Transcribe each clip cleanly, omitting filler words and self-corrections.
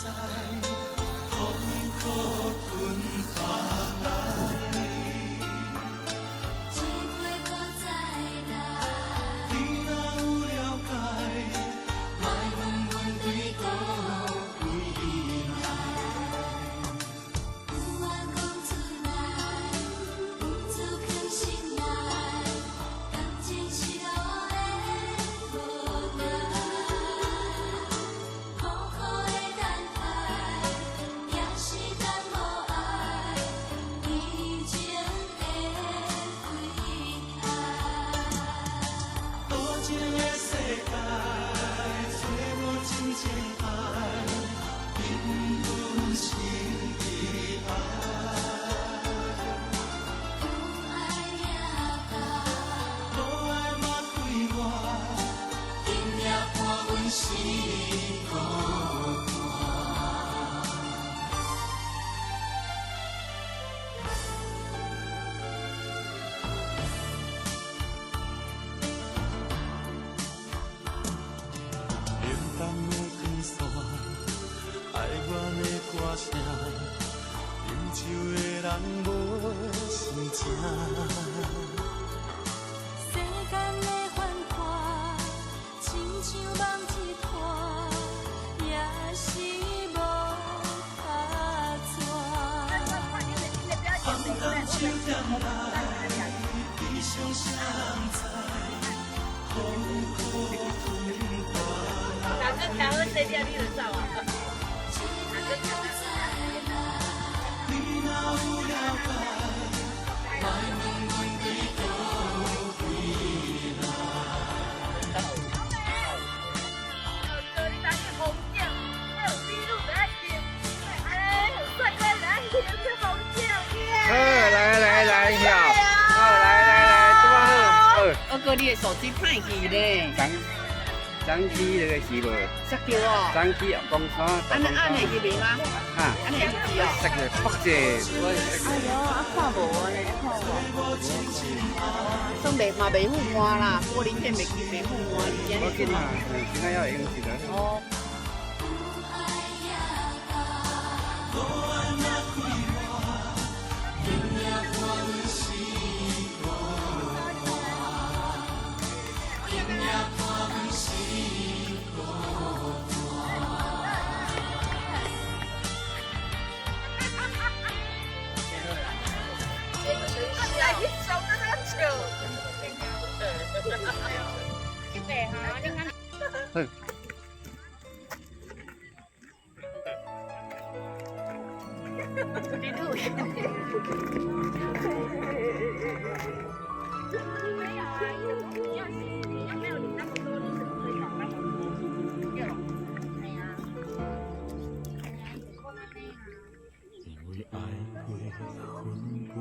在，痛苦分发来。机会搁再来，你若有了解，莫问阮对倒位来。不爱讲出来，不走向心内，感情是路的无奈。苦苦的等待，也是等无爱，激情的归来。多情的世界，找无真情爱，因阮心已爱。不爱也罢，无爱嘛对我，今夜伴阮是孤单。冷淡的光线，爱阮的歌声，饮酒的人无心情。世间的繁华，亲像梦一摊，也是无法遮。含淡酒点来，悲伤谁人知？苦苦吞下来。哪个台湾谁掉你的照啊？你若有了解，莫问阮对倒位来。这里打是红酱，还有滴露的爱情，哎，很帅哥的爱情是红酱耶！来跳，来，多好。我哥，你的手机歹去咧，长期那个是无，塞掉哦。长期公山，安尼去面吗？哈，安尼去哦。识个北者，我哎呦，看无呢，看无。算袂嘛袂富满啦，玻璃片袂富满，以前我紧嘛，现在要用一个。哦。来去小的那球。这个哈，你看。你录。没有啊，你要没有你那么多，你怎么会有那么多？有，哎呀，为爱过，恨过，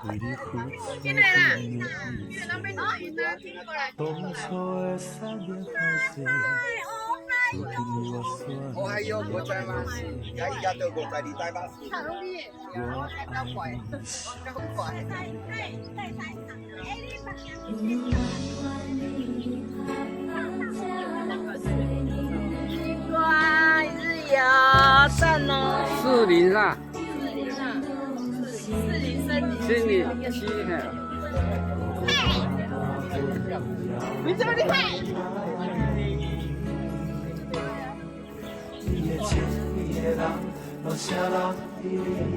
为你付出进来啦！越南被打赢了，听过来。当初的三年海誓，如今我算我还有5在吗？家里家都5在，你在吗？好容易，我比较快，比较快。哇，日游赞哦！士林啦，士林森林，士林区嘿。你这么厉害！你的情你的人，留下人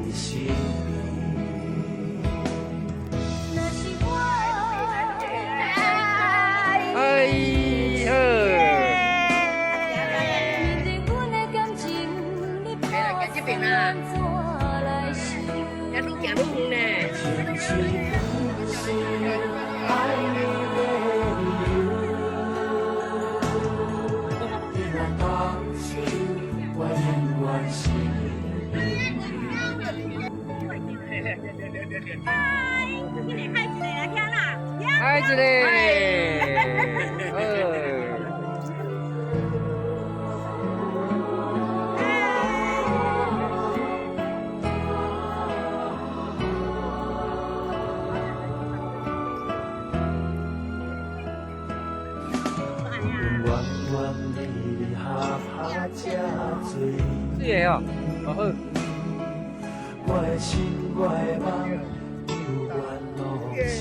的心。哎呵。这边啊，要路行路呢。孩子嘞，弯弯的下下家。是的哦，哦好。我的心，我的梦，有缘路是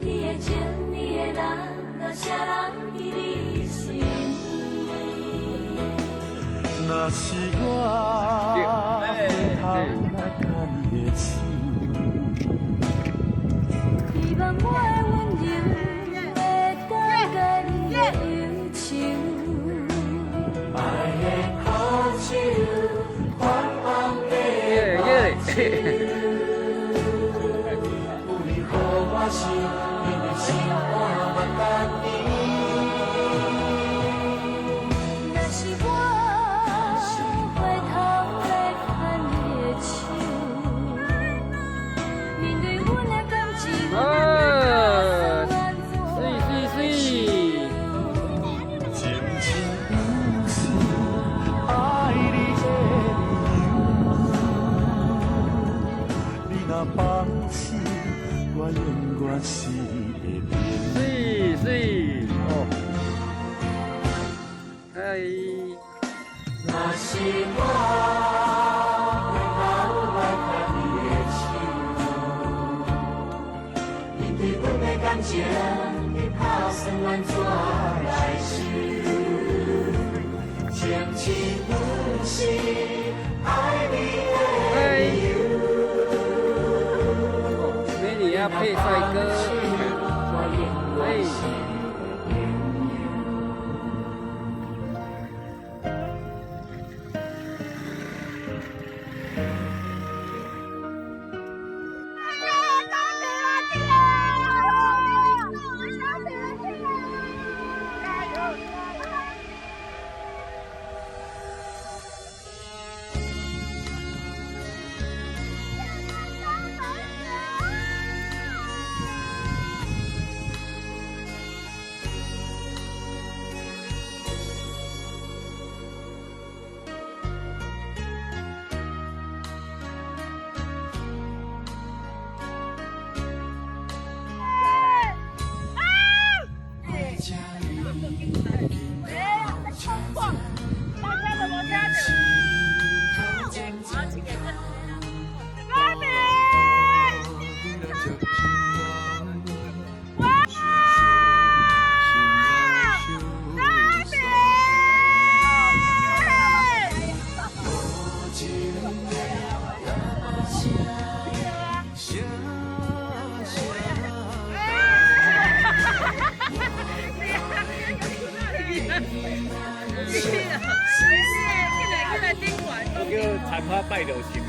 你的情，你的人，若啥人伫你心？若是我回头来看你的手，希望我的温柔会感觉你的忧愁。爱的苦酒，反放的手，有你予我心，因为心肝嘛等你。若是我回头来看你的手，面对阮的感情，哦，水。情深不是爱你的理由，你若放弃，我永远是会变。水哦，哎，若是我回头来看你的手，面对阮的感情，你打算安怎来收？情深不是爱你的理由。美女要配帅哥，哎。叫残花拜流行的。